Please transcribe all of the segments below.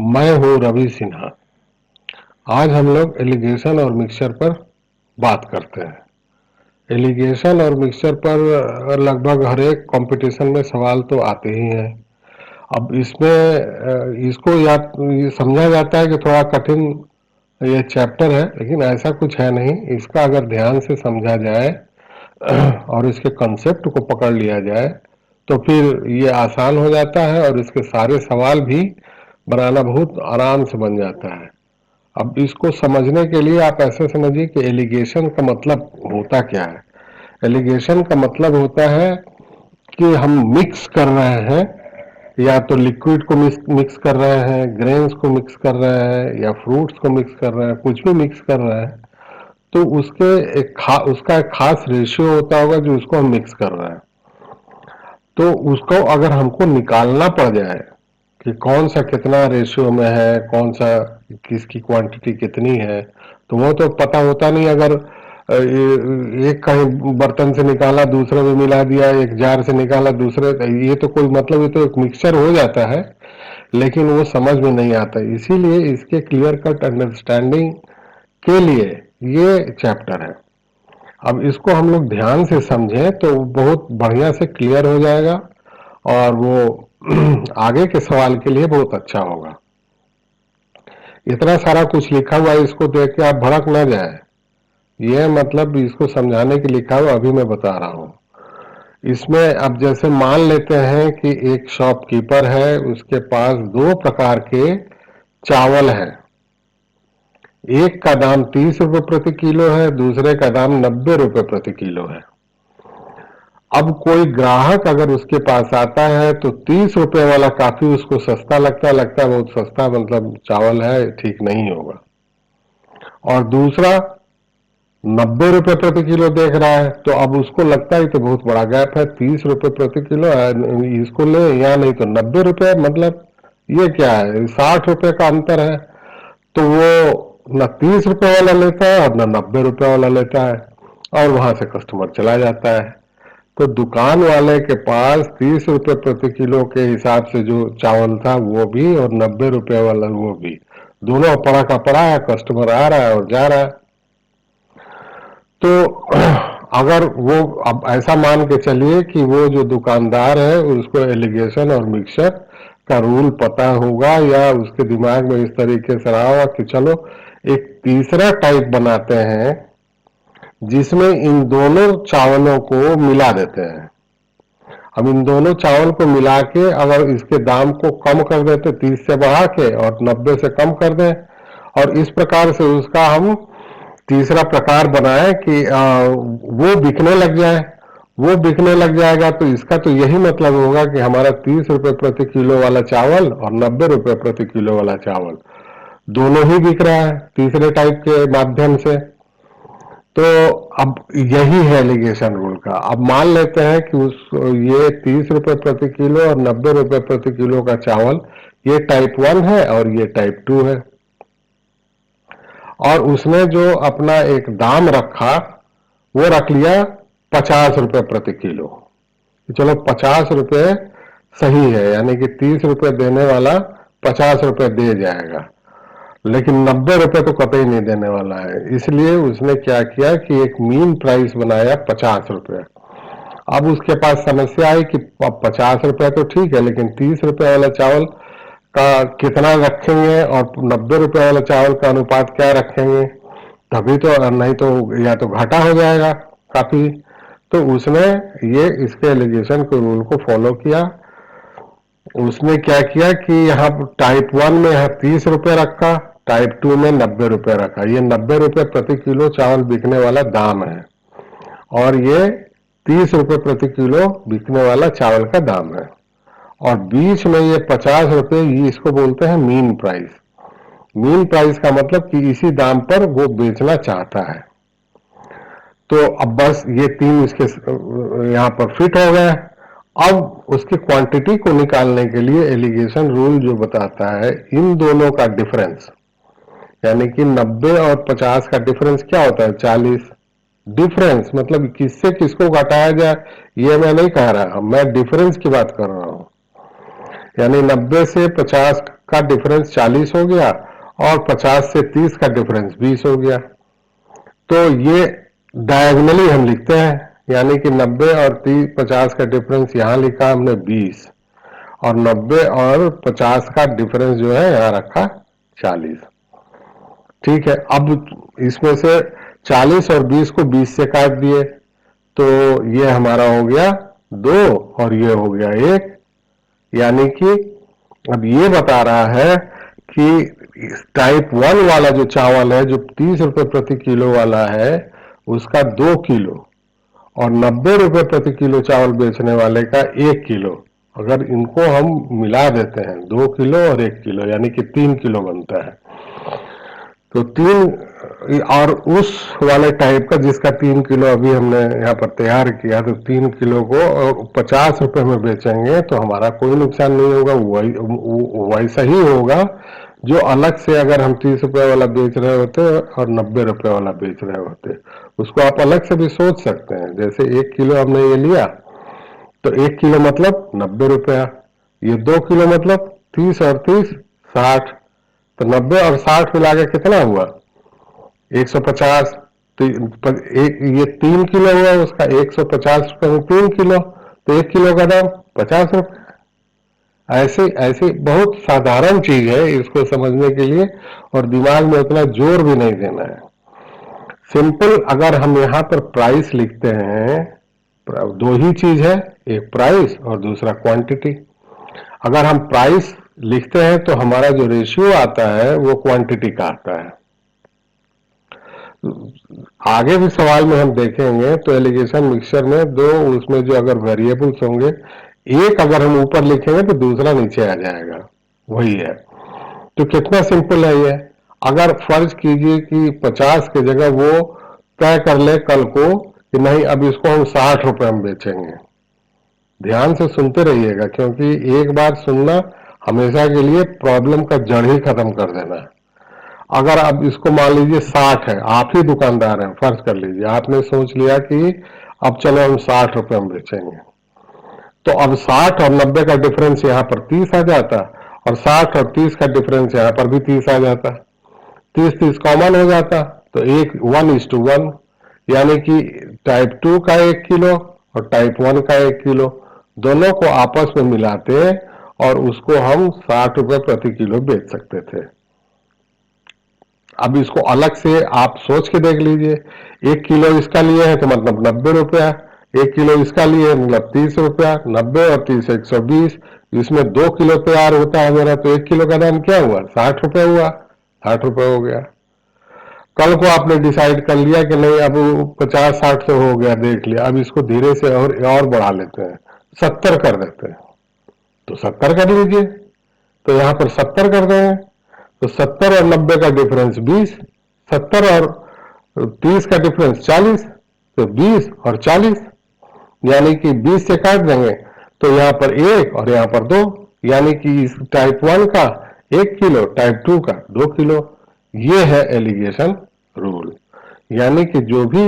मैं हूं रवि सिन्हा। आज हम लोग एलिगेशन और मिक्सचर पर बात करते हैं। एलिगेशन और मिक्सचर पर लगभग हर एक कंपटीशन में सवाल तो आते ही हैं। अब इसमें इसको ये समझा जाता है कि थोड़ा कठिन ये चैप्टर है, लेकिन ऐसा कुछ है नहीं। इसका अगर ध्यान से समझा जाए और इसके कंसेप्ट को पकड़ लिया जाए तो फिर ये आसान हो जाता है और इसके सारे सवाल भी बनाना बहुत आराम से बन जाता है। अब इसको समझने के लिए आप ऐसे समझिए कि एलिगेशन का मतलब होता क्या है। एलिगेशन का मतलब होता है कि हम मिक्स कर रहे हैं, या तो लिक्विड को मिक्स कर रहे हैं, ग्रेन्स को मिक्स कर रहे हैं, या फ्रूट्स को मिक्स कर रहे हैं, कुछ भी मिक्स कर रहे हैं तो उसका एक खास रेशियो होता होगा जो उसको हम मिक्स कर रहे हैं। तो उसको अगर हमको निकालना पड़ जाए कि कौन सा कितना रेशियो में है, कौन सा किसकी क्वांटिटी कितनी है, तो वो तो पता होता नहीं। अगर एक कहीं बर्तन से निकाला दूसरे में मिला दिया, एक जार से निकाला दूसरे, ये तो कोई मतलब, ये तो एक मिक्सचर हो जाता है लेकिन वो समझ में नहीं आता। इसीलिए इसके क्लियर कट अंडरस्टैंडिंग के लिए ये चैप्टर है। अब इसको हम लोग ध्यान से समझें तो बहुत बढ़िया से क्लियर हो जाएगा और वो आगे के सवाल के लिए बहुत अच्छा होगा। इतना सारा कुछ लिखा हुआ है, इसको देख के आप भड़क ना जाए। ये मतलब इसको समझाने के लिखा हुआ अभी मैं बता रहा हूँ। इसमें अब जैसे मान लेते हैं कि एक शॉपकीपर है, उसके पास दो प्रकार के चावल हैं। एक का दाम 30 रुपए प्रति किलो है, दूसरे का दाम 90 रुपए प्रति किलो है। अब कोई ग्राहक अगर उसके पास आता है तो 30 रुपए वाला काफी उसको सस्ता लगता है बहुत सस्ता, मतलब चावल है, ठीक नहीं होगा। और दूसरा 90 रुपए प्रति किलो देख रहा है तो अब उसको लगता है कि बहुत बड़ा गैप है, 30 रुपए प्रति किलो है, इसको ले, या नहीं तो 90 रुपए, मतलब ये क्या है, 60 रुपए का अंतर है। तो वो न 30 रुपए वाला लेता है और न 90 रुपए वाला लेता है, और वहां से कस्टमर चला जाता है। तो दुकान वाले के पास 30 रुपए प्रति किलो के हिसाब से जो चावल था वो भी, और 90 रुपए वाला वो भी, दोनों पड़ा का पड़ा है, कस्टमर आ रहा है और जा रहा है। तो अगर वो, अब ऐसा मान के चलिए कि वो जो दुकानदार है उसको एलिगेशन और मिक्सचर का रूल पता होगा, या उसके दिमाग में इस तरीके से रहा होगा कि चलो एक तीसरा टाइप बनाते हैं जिसमें इन दोनों चावलों को मिला देते हैं। हम इन दोनों चावल को मिला के अगर इसके दाम को कम कर देते 30 से बढ़ा के और 90 से कम कर दें, और इस प्रकार से उसका हम तीसरा प्रकार बनाए कि वो बिकने लग जाए, वो बिकने लग जाएगा तो इसका तो यही मतलब होगा कि हमारा 30 रुपए प्रति किलो वाला चावल और 90 रुपए प्रति किलो वाला चावल दोनों ही बिक रहा है तीसरे टाइप के माध्यम से। तो अब यही है एलिगेशन रूल का। अब मान लेते हैं कि ये 30 रुपए प्रति किलो और 90 रुपए प्रति किलो का चावल ये टाइप 1 है और ये टाइप 2 है, और उसने जो अपना एक दाम रखा वो रख लिया 50 रुपए प्रति किलो। चलो 50 रुपए सही है, यानी कि 30 रुपए देने वाला 50 रुपए दे जाएगा, लेकिन 90 रुपए तो कतई नहीं देने वाला है। इसलिए उसने क्या किया कि एक मीन प्राइस बनाया 50 रुपए। अब उसके पास समस्या आई कि 50 रुपए तो ठीक है, लेकिन 30 रुपए वाला चावल का कितना रखेंगे और 90 रुपए वाले चावल का अनुपात क्या रखेंगे, तभी तो, नहीं तो या तो घाटा हो जाएगा काफी। तो उसने ये इसके एलिगेशन के रूल को फॉलो किया। उसने क्या किया कि यहाँ टाइप 1 में है 30 रुपए रखा, टाइप 2 में 90 रुपए रखा। ये 90 रुपए प्रति किलो चावल बिकने वाला दाम है, और ये 30 रुपए प्रति किलो बिकने वाला चावल का दाम है, और बीच में ये 50 रुपए, ये इसको बोलते हैं मीन प्राइस। मीन प्राइस का मतलब कि इसी दाम पर वो बेचना चाहता है। तो अब बस ये तीन इसके यहाँ पर फिट हो गए। अब उसकी क्वांटिटी को निकालने के लिए एलिगेशन रूल जो बताता है इन दोनों का डिफरेंस, यानी कि 90 और 50 का डिफरेंस क्या होता है, 40। डिफरेंस मतलब किससे किसको घटाया जाए ये मैं नहीं कह रहा, मैं डिफरेंस की बात कर रहा हूं। यानी 90 से 50 का डिफरेंस 40 हो गया और 50 से 30 का डिफरेंस 20 हो गया। तो ये डायगोनली हम लिखते हैं, यानी कि 90 और 30 50 का डिफरेंस यहाँ लिखा हमने 20 और 90 और 50 का डिफरेंस जो है यहाँ रखा 40। ठीक है, अब इसमें से 40 और 20 को 20 से काट दिए तो ये हमारा हो गया 2 और ये हो गया 1, यानी कि अब ये बता रहा है कि टाइप 1 वाला जो चावल है जो 30 रुपए प्रति किलो वाला है उसका 2 किलो और 90 रुपए प्रति किलो चावल बेचने वाले का 1 किलो, अगर इनको हम मिला देते हैं 2 किलो और 1 किलो यानी कि 3 किलो बनता है। तो 3 और उस वाले टाइप का जिसका 3 किलो अभी हमने यहाँ पर तैयार किया तो 3 किलो को 50 रुपए में बेचेंगे तो हमारा कोई नुकसान नहीं होगा, वैसा ही होगा जो अलग से अगर हम 30 रुपए वाला बेच रहे होते और 90 रुपए वाला बेच रहे होते। उसको आप अलग से भी सोच सकते हैं, जैसे 1 किलो हमने ये लिया तो 1 किलो मतलब 90 रुपया, ये 2 किलो मतलब 30 और 30 60, तो 90 और 60 मिला के कितना हुआ 150। तो एक ये 3 किलो हुआ उसका 150 रुपए में 3 किलो, तो 1 किलो का दाम 50 रुपए। ऐसे ऐसे बहुत साधारण चीज है इसको समझने के लिए और दिमाग में उतना जोर भी नहीं देना है। सिंपल अगर हम यहाँ पर प्राइस लिखते हैं, दो ही चीज है, एक प्राइस और दूसरा क्वांटिटी। अगर हम प्राइस लिखते हैं तो हमारा जो रेशियो आता है वो क्वांटिटी का आता है। आगे भी सवाल में हम देखेंगे तो एलिगेशन मिक्सचर में दो उसमें जो अगर वेरिएबल्स होंगे, एक अगर हम ऊपर लिखेंगे तो दूसरा नीचे आ जाएगा, वही है। तो कितना सिंपल है ये। अगर फर्ज कीजिए कि 50 की जगह वो तय कर ले कल को कि नहीं अब इसको हम 60 रुपए में बेचेंगे। ध्यान से सुनते रहिएगा क्योंकि एक बार सुनना हमेशा के लिए प्रॉब्लम का जड़ ही खत्म कर देना है। अगर अब इसको मान लीजिए 60 है, आप ही दुकानदार हैं, फर्ज कर लीजिए आपने सोच लिया कि अब चलो हम 60 रुपए में बेचेंगे, तो अब 60 और 90 का डिफरेंस यहाँ पर 30 आ जाता और 60 और 30 का डिफरेंस यहाँ पर भी 30 आ जाता, 30-30 कॉमन हो जाता तो एक 1:1, यानी कि टाइप 2 का 1 किलो और टाइप 1 का 1 किलो दोनों को आपस में मिलाते और उसको हम 60 रुपए प्रति किलो बेच सकते थे। अब इसको अलग से आप सोच के देख लीजिए, 1 किलो इसका लिए है तो मतलब 90 रुपया, 1 किलो इसका लिए मतलब 30 रुपया, 90 और 30 120, इसमें 2 किलो तैयार होता है मेरा तो 1 किलो का दाम क्या हुआ 60 रुपये हुआ, 60 रुपये हो गया। कल को आपने डिसाइड कर लिया कि नहीं अब 50-60 से हो गया, देख लिया अब इसको धीरे से और बढ़ा लेते हैं 70 कर देते हैं, तो 70 कर लीजिए, तो यहाँ पर 70 कर देंगे तो 70 और 90 का डिफरेंस 20, 70 और 30 का डिफरेंस 40, तो 20 और 40 यानी कि 20 से काट देंगे तो यहाँ पर 1 और यहाँ पर 2, यानी कि इस टाइप 1 का 1 किलो, टाइप 2 का 2 किलो। ये है एलिगेशन रूल, यानी कि जो भी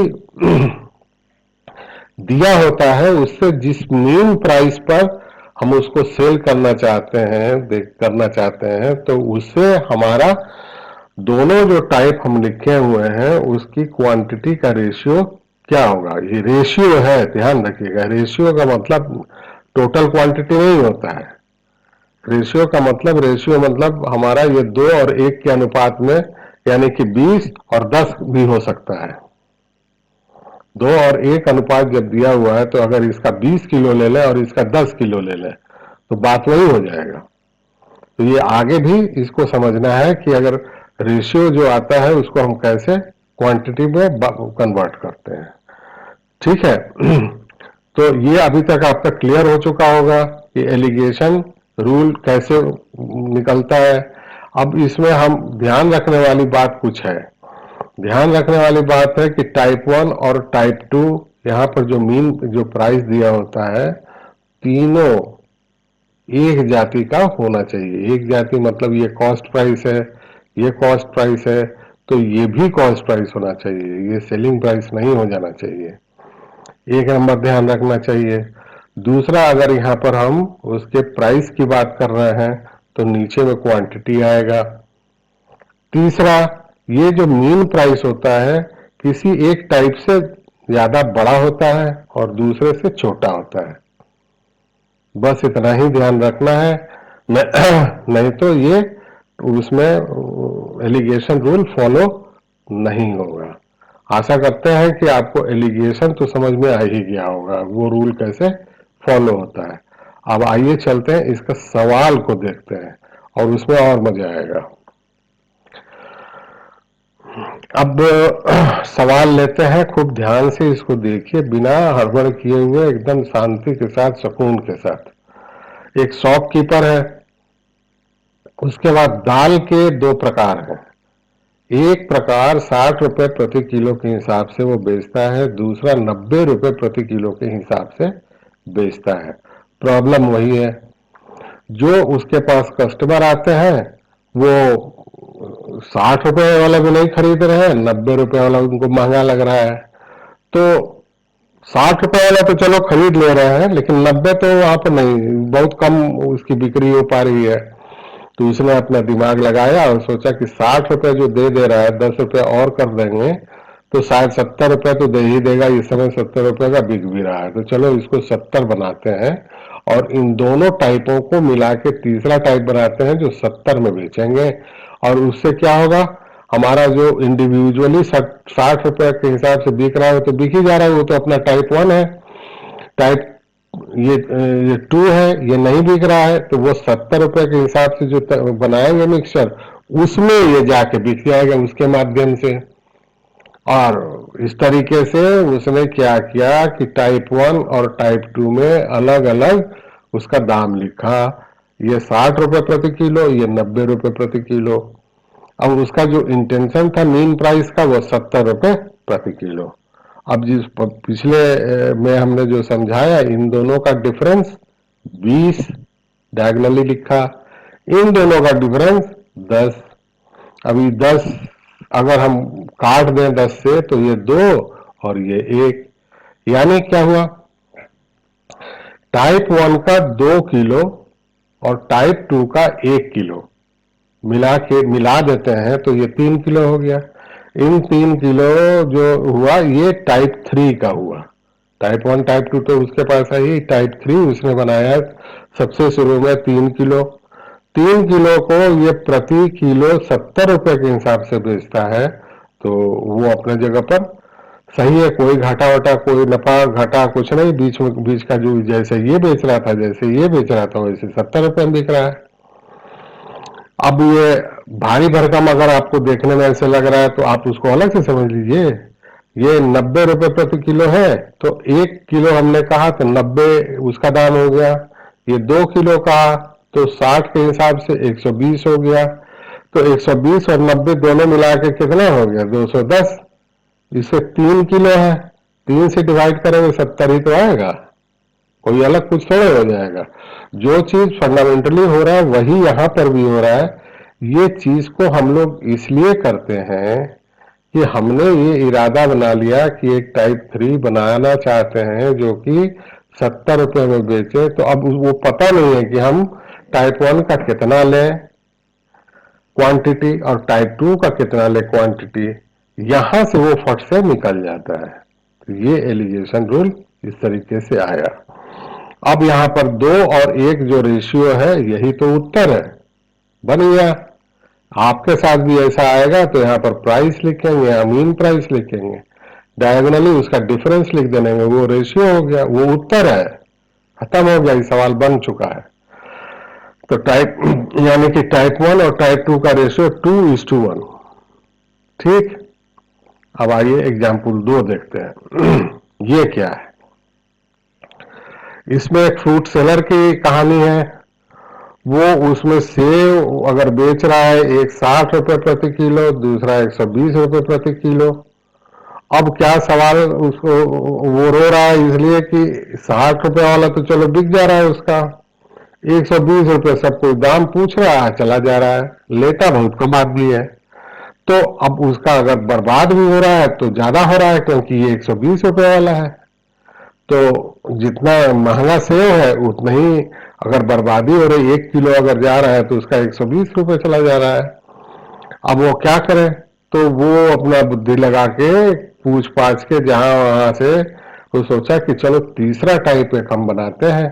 दिया होता है उससे जिस मीन प्राइस पर हम उसको सेल करना चाहते हैं करना चाहते हैं तो उससे हमारा दोनों जो टाइप हम लिखे हुए हैं उसकी क्वांटिटी का रेशियो क्या होगा। ये रेशियो है, ध्यान रखिएगा, रेशियो का मतलब टोटल क्वांटिटी नहीं होता है। रेशियो मतलब हमारा ये 2 और 1 के अनुपात में, यानी कि 20 और 10 भी हो सकता है। 2 और 1 अनुपात जब दिया हुआ है तो अगर इसका 20 किलो ले लें और इसका 10 किलो ले लें तो बात वही हो जाएगा। तो ये आगे भी इसको समझना है कि अगर रेशियो जो आता है उसको हम कैसे क्वांटिटी में कन्वर्ट करते हैं। ठीक है। तो ये अभी तक आपका क्लियर हो चुका होगा कि एलिगेशन रूल कैसे निकलता है। अब इसमें हम ध्यान रखने वाली बात कुछ है। ध्यान रखने वाली बात है कि टाइप 1 और टाइप 2 यहाँ पर जो मीन जो प्राइस दिया होता है तीनों एक जाति का होना चाहिए। एक जाति मतलब ये कॉस्ट प्राइस है, ये कॉस्ट प्राइस है, तो ये भी कॉस्ट प्राइस होना चाहिए, ये सेलिंग प्राइस नहीं हो जाना चाहिए। एक नंबर ध्यान रखना चाहिए। दूसरा, अगर यहाँ पर हम उसके प्राइस की बात कर रहे हैं तो नीचे में क्वांटिटी आएगा। तीसरा, ये जो मीन प्राइस होता है किसी एक टाइप से ज्यादा बड़ा होता है और दूसरे से छोटा होता है। बस इतना ही ध्यान रखना है। नहीं तो ये उसमें एलिगेशन रूल फॉलो नहीं होगा। आशा करते हैं कि आपको एलिगेशन तो समझ में आ ही गया होगा, वो रूल कैसे फॉलो होता है। अब आइए चलते हैं इसका सवाल को देखते हैं और उसमें और मजा आएगा। अब सवाल लेते हैं, खूब ध्यान से इसको देखिए, बिना हड़बड़ किए हुए, एकदम शांति के साथ, सुकून के साथ। एक शॉपकीपर है, उसके बाद दाल के दो प्रकार हैं। एक प्रकार 60 रुपए प्रति किलो के हिसाब से वो बेचता है, दूसरा 90 रुपए प्रति किलो के हिसाब से बेचता है। प्रॉब्लम वही है, जो उसके पास कस्टमर आते हैं वो 60 रुपए वाला भी नहीं खरीद रहे हैं, 90 रुपए वाला उनको महंगा लग रहा है। तो 60 रुपए वाला तो चलो खरीद ले रहे हैं, लेकिन 90 तो वहां पर नहीं, बहुत कम उसकी बिक्री हो पा रही है। तो उसने अपना दिमाग लगाया और सोचा कि 60 रुपए जो दे रहा है, 10 रुपए और कर देंगे तो शायद 70 रुपए तो दे ही देगा। इस समय 70 रुपए का बिक भी रहा है, तो चलो इसको 70 बनाते हैं और इन दोनों टाइपों को मिला के तीसरा टाइप बनाते हैं जो 70 में बेचेंगे। और उससे क्या होगा, हमारा जो इंडिविजुअली 60 रुपए के हिसाब से बिक रहा है तो बिक ही जा रहा है, वो तो अपना टाइप 1 है। टाइप ये 2 है, ये नहीं बिक रहा है, तो वो 70 रुपए के हिसाब से जो बनाएंगे मिक्सचर, उसमें ये जाके बिक जाएगा उसके माध्यम से। और इस तरीके से उसने क्या किया कि टाइप 1 और टाइप 2 में अलग अलग उसका दाम लिखा। ये 60 रुपए प्रति किलो, ये 90 रुपए प्रति किलो। अब उसका जो इंटेंशन था मीन प्राइस का, वो 70 रुपए प्रति किलो। अब जिस पिछले में हमने जो समझाया, इन दोनों का डिफरेंस 20 डायगनली लिखा, इन दोनों का डिफरेंस 10। अभी 10 अगर हम काट दें 10 से तो ये 2 और ये 1, यानी क्या हुआ, टाइप 1 का 2 किलो और टाइप 2 का 1 किलो मिला देते हैं तो ये 3 किलो हो गया। इन 3 किलो जो हुआ ये टाइप 3 का हुआ। टाइप 1 टाइप 2 तो उसके पास है ही, टाइप 3 उसने बनाया सबसे शुरू में 3 किलो। 3 किलो को ये प्रति किलो 70 रुपए के हिसाब से बेचता है, तो वो अपने जगह पर सही है। कोई घाटा वाटा, कोई नफा घाटा कुछ नहीं, बीच का जो जैसे ये बेच रहा था, जैसे ये बेच रहा था, वैसे 70 रुपए में बिक रहा है। अब ये भारी भरकम अगर आपको देखने में ऐसे लग रहा है तो आप उसको अलग से समझ लीजिए। ये 90 रुपए प्रति किलो है, तो 1 किलो हमने कहा तो 90 उसका दाम हो गया। ये 2 किलो का तो 60 के हिसाब से 120 हो गया। तो 120 और 90 दोनों मिला के कितना हो गया, 210। इसे 3 किलो है, 3 से डिवाइड करेंगे 70 ही तो आएगा, कोई अलग कुछ थोड़ा हो जाएगा। जो चीज फंडामेंटली हो रहा है वही यहाँ पर भी हो रहा है। ये चीज को हम लोग इसलिए करते हैं कि हमने ये इरादा बना लिया कि एक टाइप 3 बनाना चाहते हैं जो कि 70 रुपए में बेचे। तो अब वो पता नहीं है कि हम टाइप 1 का कितना लें क्वांटिटी और टाइप 2 का कितना लें क्वांटिटी, यहां से वो फट से निकल जाता है। तो ये एलिगेशन रूल इस तरीके से आया। अब यहाँ पर 2 और 1 जो रेशियो है, यही तो उत्तर है, बन गया। आपके साथ भी ऐसा आएगा तो यहाँ पर प्राइस लिखेंगे, यहाँ मीन प्राइस लिखेंगे, डायगोनली उसका डिफरेंस लिख देंगे, वो रेशियो हो गया, वो उत्तर है, खत्म हो गया, ये सवाल बन चुका है। तो टाइप यानी कि टाइप 1 और टाइप 2 का रेशियो 2:1। ठीक, अब आइए एग्जाम्पल 2 देखते हैं। ये क्या है, इसमें एक फ्रूट सेलर की कहानी है। वो उसमें सेब अगर बेच रहा है, एक 60 रुपए प्रति किलो, दूसरा 120 रुपए प्रति किलो। अब क्या सवाल, उसको वो रो रहा है इसलिए कि 60 रुपए वाला तो चलो बिक जा रहा है उसका, 120 रुपए सब कोई दाम पूछ रहा है, चला जा रहा है, लेता बहुत कम आदमी है। तो अब उसका अगर बर्बाद भी हो रहा है तो ज्यादा हो रहा है, क्योंकि ये 120 रुपए वाला है। तो जितना महंगा सेव है उतना ही अगर बर्बादी हो रही, 1 किलो अगर जा रहा है तो उसका 120 रुपये चला जा रहा है। अब वो क्या करे, तो वो अपना बुद्धि लगा के पूछ पाछ के जहां वहां से वो सोचा कि चलो तीसरा टाइप एक हम बनाते हैं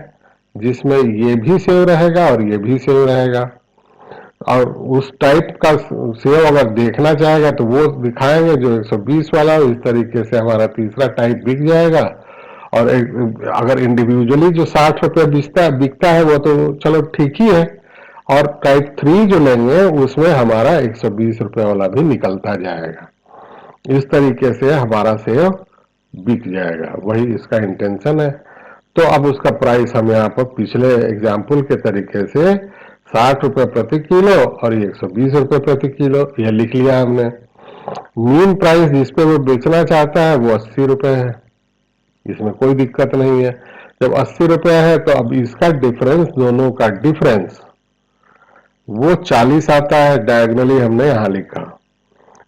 जिसमें ये भी सेव रहेगा और ये भी सेव रहेगा। और उस टाइप का सेव अगर देखना चाहेगा तो वो दिखाएंगे जो 120 वाला, इस तरीके से हमारा तीसरा टाइप बिक जाएगा। और अगर इंडिविजुअली जो 60 रुपये बिकता है वो तो चलो ठीक ही है, और टाइप 3 जो लेंगे उसमें हमारा 120 रुपये वाला भी निकलता जाएगा। इस तरीके से हमारा सेव बिक जाएगा, वही इसका इंटेंशन है। तो अब उसका प्राइस हम यहाँ पर पिछले एग्जाम्पल के तरीके से 60 रुपये प्रति किलो और 120 रुपये प्रति किलो ये लिख लिया हमने। मीन प्राइस जिस पे वो बेचना चाहता है वो 80 रुपये है, इसमें कोई दिक्कत नहीं है। जब 80 रुपये है तो अब इसका डिफरेंस, दोनों का डिफरेंस वो 40 आता है, डायगनली हमने यहाँ लिखा।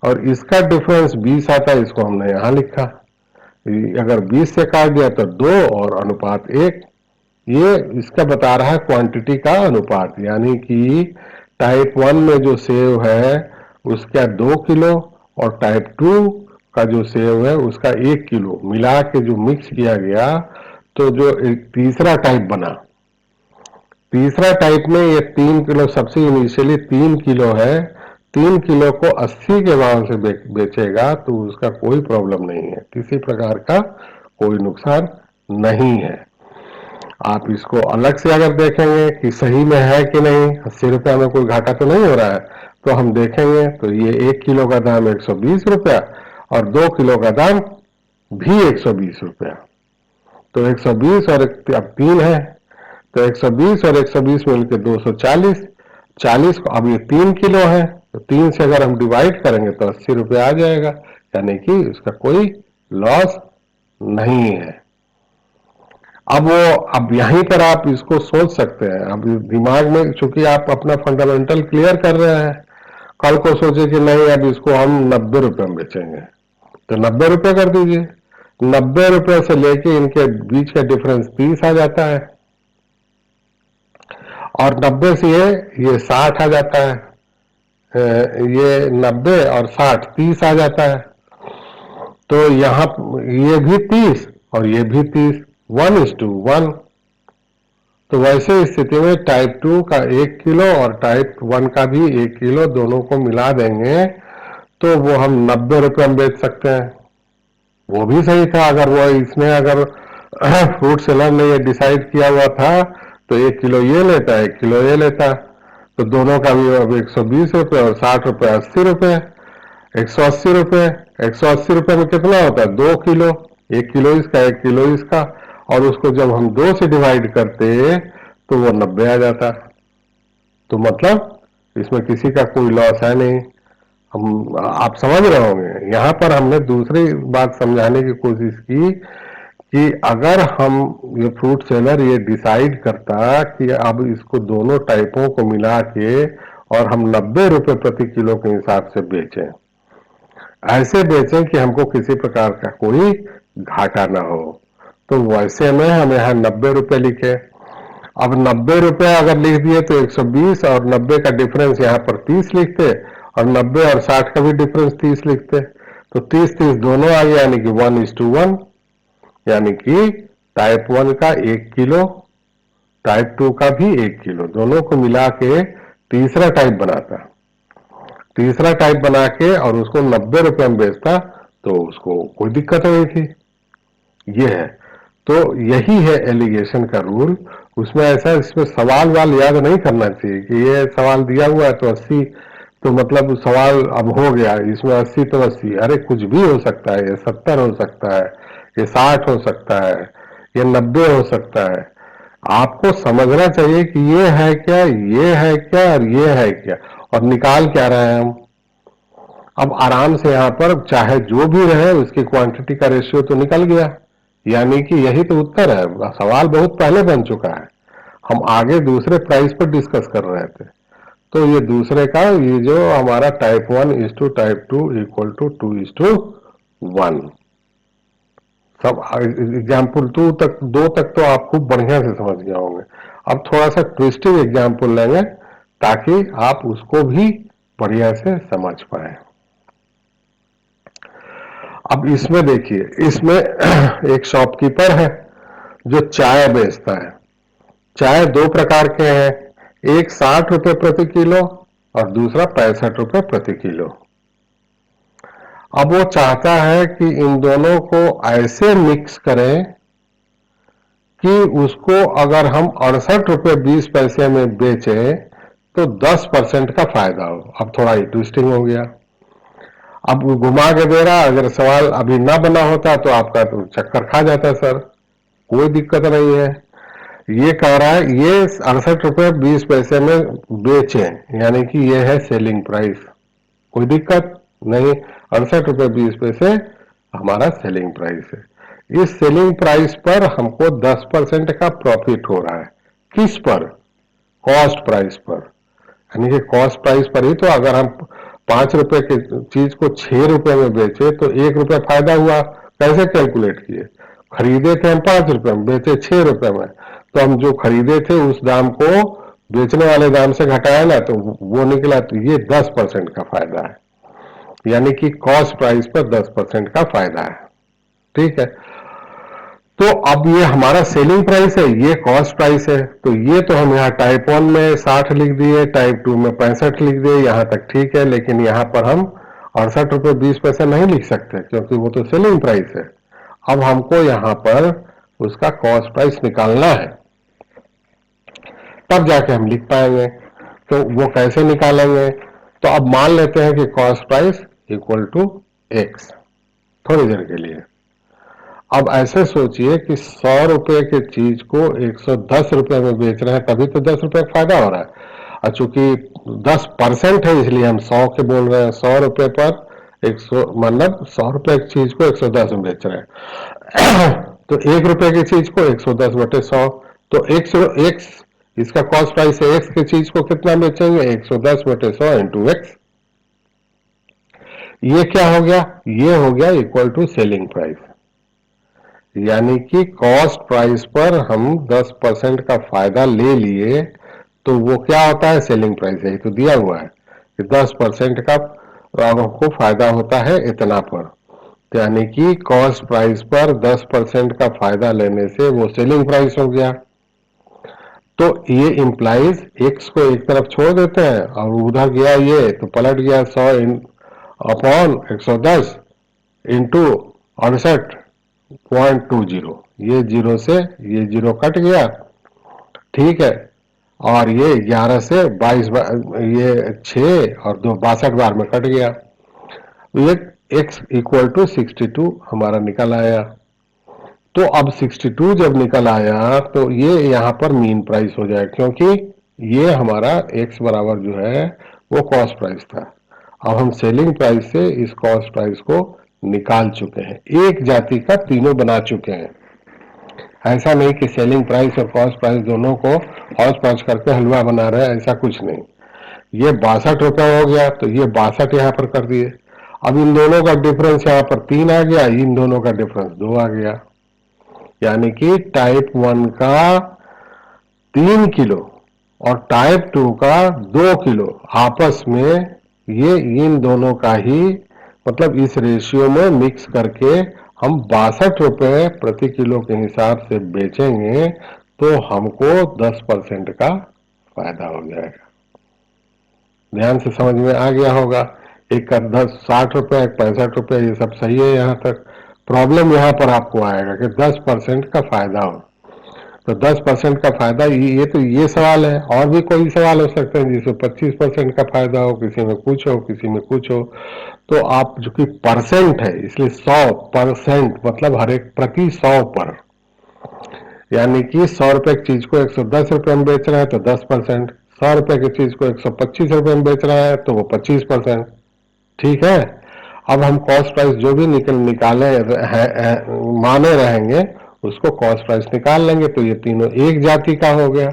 और इसका डिफरेंस 20 आता है, इसको हमने यहाँ लिखा। अगर 20 से काट दिया तो 2 और अनुपात 1। ये इसका बता रहा है क्वांटिटी का अनुपात, यानी कि टाइप 1 में जो सेव है उसका 2 किलो और टाइप 2 का जो सेव है उसका 1 किलो मिला के जो मिक्स किया गया, तो जो एक तीसरा टाइप बना। तीसरा टाइप में ये 3 किलो, सबसे इनिशियली 3 किलो है, 3 किलो को 80 के भाव से बेचेगा तो उसका कोई प्रॉब्लम नहीं है, किसी प्रकार का कोई नुकसान नहीं है। आप इसको अलग से अगर देखेंगे कि सही में है कि नहीं, 80 रुपया में कोई घाटा तो नहीं हो रहा है, तो हम देखेंगे तो ये 1 किलो का दाम 120 रुपया और 2 किलो का दाम भी 120 रुपया। तो 120 और अब 3 है तो 120 और 120 मिलकर 240। 40 को, अब ये 3 किलो है तो 3 से अगर हम डिवाइड करेंगे तो 80 रुपया आ जाएगा, यानी कि उसका कोई लॉस नहीं है। अब यहीं पर आप इसको सोच सकते हैं। अब दिमाग में चूंकि आप अपना फंडामेंटल क्लियर कर रहे हैं, कल को सोचे कि नहीं अब इसको हम 90 रुपये में बेचेंगे, तो 90 रुपये कर दीजिए। 90 रुपये से लेके इनके बीच का डिफरेंस 30 आ जाता है, और 90 से ये 60 आ जाता है। ये 90 और 60 30 आ जाता है। तो यहाँ ये भी 30 और ये भी 30, 1:1। तो वैसे स्थिति में टाइप 2 का 1 किलो और टाइप 1 का भी 1 किलो दोनों को मिला देंगे तो वो हम 90 रुपये में बेच सकते हैं। वो भी सही था, अगर वो इसने अगर फ्रूट सेलर ने ये डिसाइड किया हुआ था तो 1 किलो ये लेता, 1 किलो ये लेता, तो दोनों का भी अब 120 रुपये और 60 रुपये 80 रुपये, 180 रुपये। 180 रुपये में कितना होता है, 2 किलो, 1 किलो इसका 1 किलो इसका, और उसको जब हम 2 से डिवाइड करते तो वो 90 आ जाता। तो मतलब इसमें किसी का कोई लॉस है नहीं। हम, आप समझ रहे होंगे, यहाँ पर हमने दूसरी बात समझाने की कोशिश की कि अगर हम, ये फ्रूट सेलर ये डिसाइड करता कि अब इसको दोनों टाइपों को मिला के और हम 90 रुपये प्रति किलो के हिसाब से बेचें, ऐसे बेचें कि हमको किसी प्रकार का कोई घाटा ना हो, तो वैसे में हम यहाँ 90 रुपये लिखे। अब 90 रुपये अगर लिख दिए तो 120 और 90 का डिफरेंस यहाँ पर 30 लिखते, और 90 और 60 का भी डिफरेंस 30 लिखते, तो 30-30 दोनों आ गया, यानी कि 1:1, यानी कि टाइप 1 का 1 किलो, टाइप 2 का भी 1 किलो, दोनों को मिला के तीसरा टाइप बनाता। तीसरा टाइप बना के और उसको 90 रुपये में बेचता तो उसको कोई दिक्कत नहीं थी। ये है, तो यही है एलिगेशन का रूल। उसमें ऐसा, इसमें सवाल वाल याद नहीं करना चाहिए कि ये सवाल दिया हुआ है तो 80, तो मतलब सवाल अब हो गया इसमें 80 तो 80, अरे कुछ भी हो सकता है, ये 70 हो सकता है, ये 60 हो सकता है, ये 90 हो सकता है। आपको समझना चाहिए कि ये है क्या, ये है क्या और ये है क्या, और निकाल क्या रहे हैं हम। अब आराम से यहाँ पर चाहे जो भी रहे उसकी क्वांटिटी का रेशियो तो निकल गया, यानी कि यही तो उत्तर है। सवाल बहुत पहले बन चुका है, हम आगे दूसरे प्राइस पर डिस्कस कर रहे थे। तो ये दूसरे का, ये जो हमारा टाइप 1:टाइप 2 = 2:1, सब एग्जाम्पल दो तक तो आप खूब बढ़िया से समझ गए होंगे। अब थोड़ा सा ट्विस्टिंग एग्जाम्पल लेंगे ताकि आप उसको भी बढ़िया से समझ पाए। अब इसमें देखिए, इसमें एक शॉपकीपर है जो चाय बेचता है। चाय दो प्रकार के हैं, एक 60 रुपए प्रति किलो और दूसरा 65 रुपए प्रति किलो। अब वो चाहता है कि इन दोनों को ऐसे मिक्स करें कि उसको अगर हम 68 रुपए 20 पैसे में बेचे तो 10% का फायदा हो। अब थोड़ा इंटरेस्टिंग हो गया। अब वो घुमा के दे रहा, अगर सवाल अभी ना बना होता तो आपका तो चक्कर खा जाता सर, कोई दिक्कत नहीं है। ये कह रहा है ये 68 रुपए 20 पैसे में बेचे, यानी कि ये है सेलिंग प्राइस, कोई दिक्कत नहीं। 68 रुपए 20 पैसे हमारा सेलिंग प्राइस है। इस सेलिंग प्राइस पर हमको 10% का प्रॉफिट हो रहा है। किस पर? कॉस्ट प्राइस पर। यानी कि कॉस्ट प्राइस पर ही तो अगर हम 5 रुपए की चीज को 6 रुपए में बेचे तो 1 रुपया फायदा हुआ। कैसे कैलकुलेट किए? खरीदे थे हम 5 रुपए में, बेचे 6 रुपए में, तो हम जो खरीदे थे उस दाम को बेचने वाले दाम से घटाया ना, तो वो निकला, तो ये 10% का फायदा है। यानी कि कॉस्ट प्राइस पर 10% का फायदा है। ठीक है, तो अब ये हमारा सेलिंग प्राइस है, ये कॉस्ट प्राइस है। तो ये तो हम यहाँ टाइप 1 में 60 लिख दिए, टाइप 2 में 65 लिख दिए, यहां तक ठीक है। लेकिन यहाँ पर हम 68 रुपए 20 पैसे नहीं लिख सकते क्योंकि वो तो सेलिंग प्राइस है। अब हमको यहाँ पर उसका कॉस्ट प्राइस निकालना है, तब जाके हम लिख पाएंगे। तो वो कैसे निकालेंगे? तो अब मान लेते हैं कि cost price equal to X थोड़ी देर के लिए। अब ऐसे सोचिए कि 100 रुपए की चीज को 110 रुपए में बेच रहे हैं, तभी तो 10 रुपए का फायदा हो रहा है। और चूंकि 10% है इसलिए हम 100 के बोल रहे हैं। 100 रुपए पर 100, मतलब 100 रुपए की चीज को 110 में बेच रहे हैं। तो 1 रुपए की चीज को 110/100, तो एक्स इसका कॉस्ट प्राइस है। एक्स की चीज को कितना बेचेंगे? 110/100 इंटू एक्स। ये क्या हो गया? ये हो गया इक्वल टू सेलिंग प्राइस। यानी कि कॉस्ट प्राइस पर हम 10% का फायदा ले लिए, तो वो क्या होता है? Selling price. यही तो दिया हुआ है कि 10% का हमको फायदा होता है इतना पर। यानी कि कॉस्ट प्राइस पर 10% का फायदा लेने से वो सेलिंग प्राइस हो गया। तो ये इंप्लाइज एक्स को एक तरफ छोड़ देते हैं और उधर गया, ये तो पलट गया 100 अपॉन 110 इंटू 68.20। ये जीरो से ये जीरो कट गया, ठीक है। और ये 11 से 22, ये 6 और 2 62 बार में कट गया। ये x इक्वल टू 62 हमारा निकल आया। तो अब 62 जब निकल आया तो ये यहाँ पर मीन प्राइस हो जाए, क्योंकि ये हमारा x बराबर जो है वो कॉस्ट प्राइस था। अब हम सेलिंग प्राइस से इस कॉस्ट प्राइस को निकाल चुके हैं, एक जाति का तीनों बना चुके हैं। ऐसा नहीं कि सेलिंग प्राइस और कॉस्ट प्राइस दोनों को हौच पौच करके हलवा बना रहे हैं, ऐसा कुछ नहीं। ये 62 रुपए हो गया तो ये 62 यहाँ पर कर दिए। अब इन दोनों का डिफरेंस यहाँ पर 3 आ गया, इन दोनों का डिफरेंस 2 आ गया। यानी कि टाइप 1 का 3 किलो और टाइप 2 का 2 किलो आपस में ये इन दोनों का ही, मतलब इस रेशियो में मिक्स करके हम 62 रुपए प्रति किलो के हिसाब से बेचेंगे तो हमको 10% का फायदा हो जाएगा। ध्यान से समझ में आ गया होगा। एक का 60 रुपए, एक 65 रुपए, ये सब सही है यहाँ तक। प्रॉब्लम यहाँ पर आपको आएगा कि 10% का फायदा हो, तो 10% का फायदा, ये तो ये सवाल है। और भी कोई सवाल हो सकते हैं जिसमें 25% का फायदा हो, किसी में कुछ हो, किसी में कुछ हो। तो आप जो कि परसेंट है इसलिए 100% मतलब हर एक प्रति 100 पर, यानी कि 100 रुपए की चीज को 110 रुपए में बेच रहे हैं तो 10%, 100 रुपए की चीज को 125 रुपए में बेच रहा है तो वो 25%। ठीक है। अब हम कॉस्ट प्राइस जो भी निकाले माने रहेंगे उसको कॉस्ट प्राइस निकाल लेंगे, तो ये तीनों एक जाति का हो गया।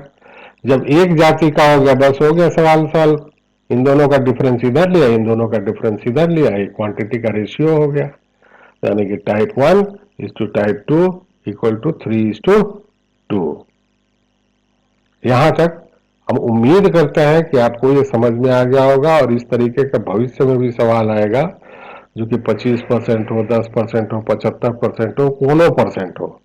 जब एक जाति का हो गया बस हो गया सवाल सॉल्व। इन दोनों का डिफरेंस इधर लिया, इन दोनों का डिफरेंस इधर लिया, एक क्वांटिटी का रेशियो हो गया। यानी कि type 1 is to type 2 equal to 3:2। यहां तक हम उम्मीद करते हैं कि आपको ये समझ में आ गया होगा और इस तरीके का भविष्य में भी सवाल आएगा जो कि 25% हो, 10% हो, 75% हो, कोनो परसेंट हो।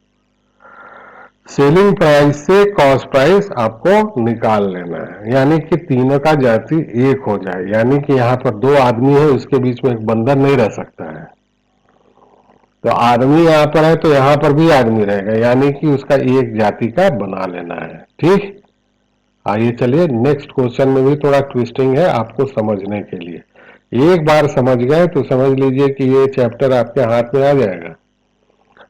सेलिंग प्राइस से कॉस्ट प्राइस आपको निकाल लेना है, यानी कि तीनों का जाति एक हो जाए, यानी कि यहाँ पर दो आदमी है, उसके बीच में एक बंदर नहीं रह सकता है। तो आदमी यहाँ पर है तो यहाँ पर भी आदमी रहेगा, यानी कि उसका एक जाति का बना लेना है। ठीक, आइए चलिए नेक्स्ट क्वेश्चन में भी थोड़ा ट्विस्टिंग है आपको समझने के लिए। एक बार समझ गए तो समझ लीजिए कि ये चैप्टर आपके हाथ में आ जाएगा।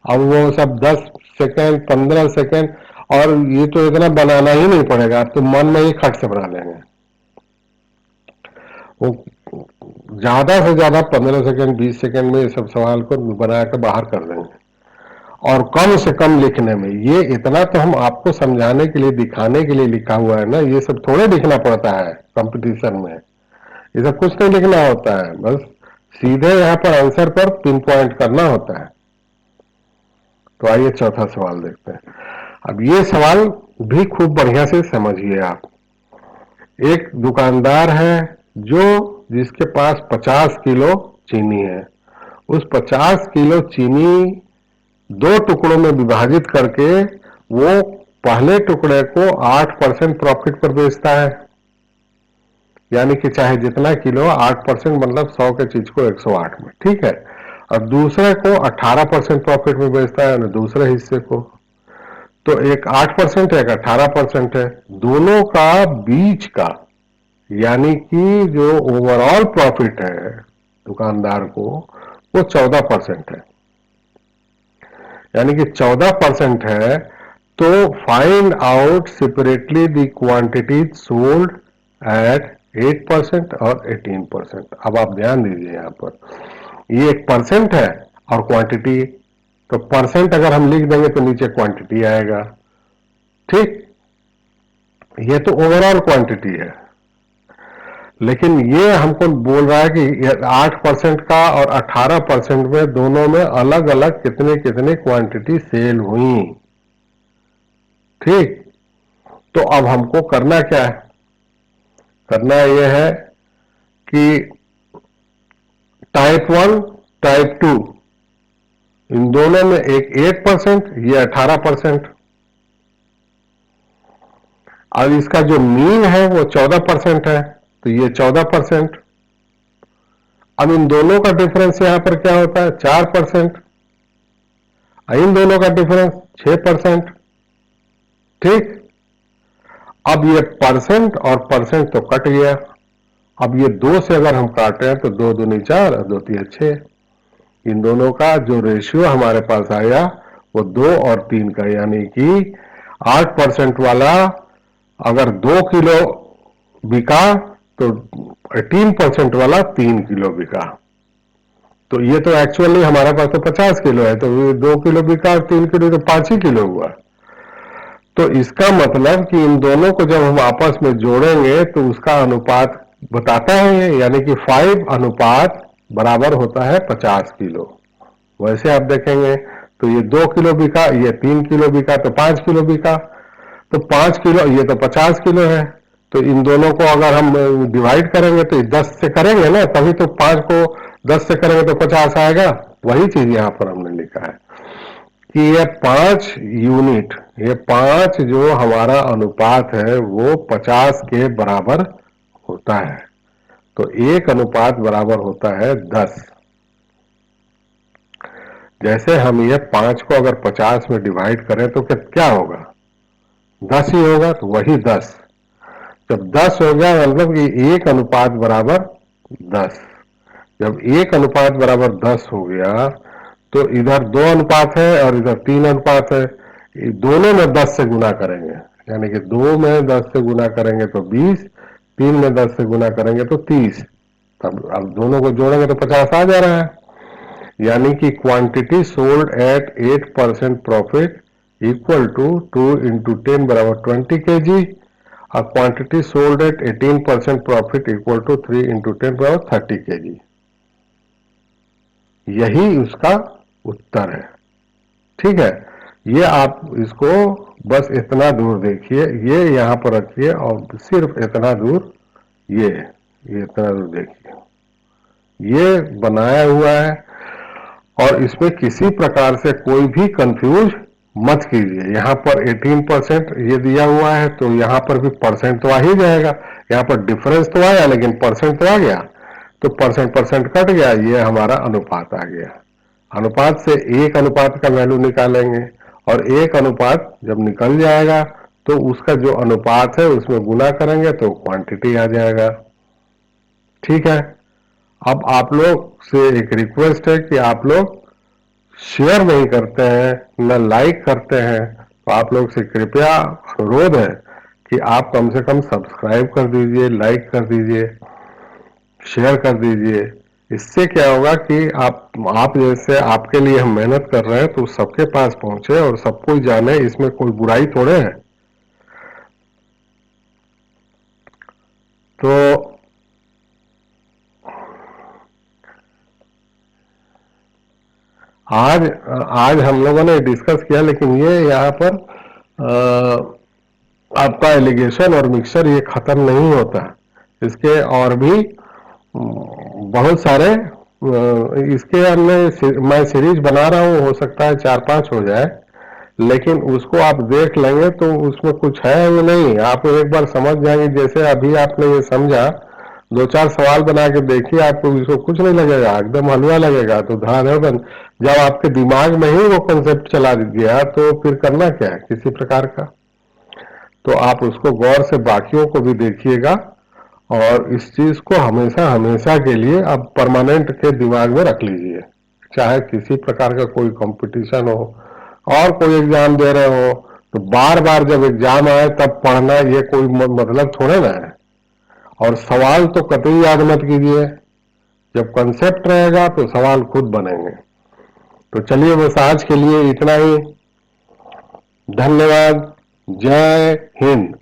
अब वो सब 10 सेकेंड 15 सेकेंड और ये तो इतना बनाना ही नहीं पड़ेगा, आप तो मन में ही खट से बना लेंगे। वो ज्यादा से ज्यादा 15 सेकेंड 20 सेकेंड में ये सब सवाल को बना कर बाहर कर देंगे, और कम से कम लिखने में। ये इतना तो हम आपको समझाने के लिए दिखाने के लिए लिखा हुआ है ना, ये सब थोड़े लिखना पड़ता है कंपटीशन में, ये सब कुछ नहीं लिखना होता है, बस सीधे यहाँ पर आंसर पर पिन पॉइंट करना होता है। तो आइए चौथा सवाल देखते हैं। अब ये सवाल भी खूब बढ़िया से समझिए आप। एक दुकानदार है जो जिसके पास 50 किलो चीनी है, उस 50 किलो चीनी दो टुकड़ों में विभाजित करके वो पहले टुकड़े को 8% प्रॉफिट पर बेचता है, यानी कि चाहे जितना किलो 8% मतलब 100 के चीज को 108 में, ठीक है। और दूसरे को 18% प्रॉफिट में बेचता है, दूसरे हिस्से को। तो एक 8% है, एक 18% है, दोनों का बीच का यानी कि जो ओवरऑल प्रॉफिट है दुकानदार को वो 14% है, यानी कि 14% है। तो find out separately the quantity sold at 8% और 18%। अब आप ध्यान दीजिए यहाँ पर ये एक परसेंट है और क्वांटिटी, तो परसेंट अगर हम लिख देंगे तो नीचे क्वांटिटी आएगा। ठीक, ये तो ओवरऑल क्वांटिटी है, लेकिन ये हमको बोल रहा है कि 8% का और 18% में दोनों में अलग अलग कितने कितने क्वांटिटी सेल हुई। ठीक, तो अब हमको करना क्या है, करना यह है कि टाइप 1 टाइप 2 इन दोनों में एक 8%, ये 18%। अब इसका जो मीन है वो 14% है, तो ये 14%। अब इन दोनों का डिफरेंस यहां पर क्या होता है, 4%। इन दोनों का डिफरेंस 6%। ठीक, अब ये परसेंट और परसेंट तो कट गया। अब ये दो से अगर हम काटे हैं तो 2 दूनी 4 और 2 तिया 6, इन दोनों का जो रेशियो हमारे पास आया वो 2 और 3 का, यानी कि 8% वाला अगर 2 किलो बिका तो 18% वाला 3 किलो बिका। तो ये तो एक्चुअली हमारे पास तो 50 किलो है, तो 2 किलो बिका और 3 किलो तो 5 ही किलो हुआ। तो इसका मतलब कि इन दोनों को जब हम आपस में जोड़ेंगे तो उसका अनुपात बताता है, यानी कि 5 अनुपात बराबर होता है 50 किलो। वैसे आप देखेंगे तो ये 2 किलो बिका, ये 3 किलो बिका, तो 5 किलो बिका। तो 5 किलो, ये तो 50 किलो है, तो इन दोनों को अगर हम डिवाइड करेंगे तो 10 से करेंगे ना, तभी तो 5 को 10 से करेंगे तो 50 आएगा। वही चीज यहाँ पर हमने लिखा है कि ये 5 यूनिट, ये 5 जो हमारा अनुपात है वो 50 के बराबर होता है। तो एक अनुपात बराबर होता है 10। जैसे हम ये 5 को अगर 50 में डिवाइड करें तो क्या होगा, 10 ही होगा। तो वही 10, जब 10 हो गया मतलब कि एक अनुपात बराबर 10। जब एक अनुपात बराबर 10 हो गया तो इधर 2 अनुपात है और इधर 3 अनुपात है, दोनों में 10 से गुना करेंगे, यानी कि 2 में 10 से गुना करेंगे तो 20, 3 में 10 से गुना करेंगे तो 30। तब अब दोनों को जोड़ेंगे तो 50 आ जा रहा है, यानी कि quantity sold at 8% profit equal to 2 into 10 बराबर 20 kg, और quantity sold at 18% profit equal to 3 into 10 बराबर 30 kg। यही उसका उत्तर है। ठीक है, ये आप इसको बस इतना दूर देखिए, ये यहाँ पर रखिए और सिर्फ इतना दूर, ये इतना दूर देखिए, ये बनाया हुआ है। और इसमें किसी प्रकार से कोई भी कंफ्यूज मत कीजिए। यहाँ पर 18% ये दिया हुआ है, तो यहाँ पर भी परसेंट तो आ ही जाएगा। यहाँ पर डिफरेंस तो आया लेकिन परसेंट तो आ गया, तो परसेंट परसेंट कट गया, ये हमारा अनुपात आ गया। अनुपात से एक अनुपात का वैल्यू निकालेंगे, और एक अनुपात जब निकल जाएगा तो उसका जो अनुपात है उसमें गुना करेंगे तो क्वांटिटी आ जाएगा। ठीक है, अब आप लोग से एक रिक्वेस्ट है कि आप लोग शेयर नहीं करते हैं, न लाइक करते हैं, तो आप लोग से कृपया अनुरोध है कि आप कम से कम सब्सक्राइब कर दीजिए, लाइक कर दीजिए, शेयर कर दीजिए। इससे क्या होगा कि आप जैसे आपके लिए हम मेहनत कर रहे हैं तो सबके पास पहुंचे और सब कोई जाने, इसमें कोई बुराई थोड़े है। तो आज आज हम लोगों ने डिस्कस किया, लेकिन ये यहाँ पर आपका एलिगेशन और मिक्सचर ये खत्म नहीं होता, इसके और भी बहुत सारे इसके हमने मैं सीरीज बना रहा हूँ, हो सकता है 4-5 हो जाए, लेकिन उसको आप देख लेंगे तो उसमें कुछ है वो नहीं, आप एक बार समझ जाएंगे। जैसे अभी आपने ये समझा, 2-4 सवाल बना के देखिए, आपको इसको कुछ नहीं लगेगा, एकदम हलवा लगेगा। तो धड़ाधड़ जब आपके दिमाग में ही वो कंसेप्ट चला गया तो फिर करना क्या है किसी प्रकार का। तो आप उसको गौर से बाकियों को भी देखिएगा, और इस चीज को हमेशा हमेशा के लिए आप परमानेंट के दिमाग में रख लीजिए। चाहे किसी प्रकार का कोई कंपटीशन हो और कोई एग्जाम दे रहे हो, तो बार बार जब एग्जाम आए तब पढ़ना, ये कोई मतलब थोड़े ना है। और सवाल तो कतई याद मत कीजिए, जब कंसेप्ट रहेगा तो सवाल खुद बनेंगे। तो चलिए बस आज के लिए इतना ही। धन्यवाद। जय हिंद।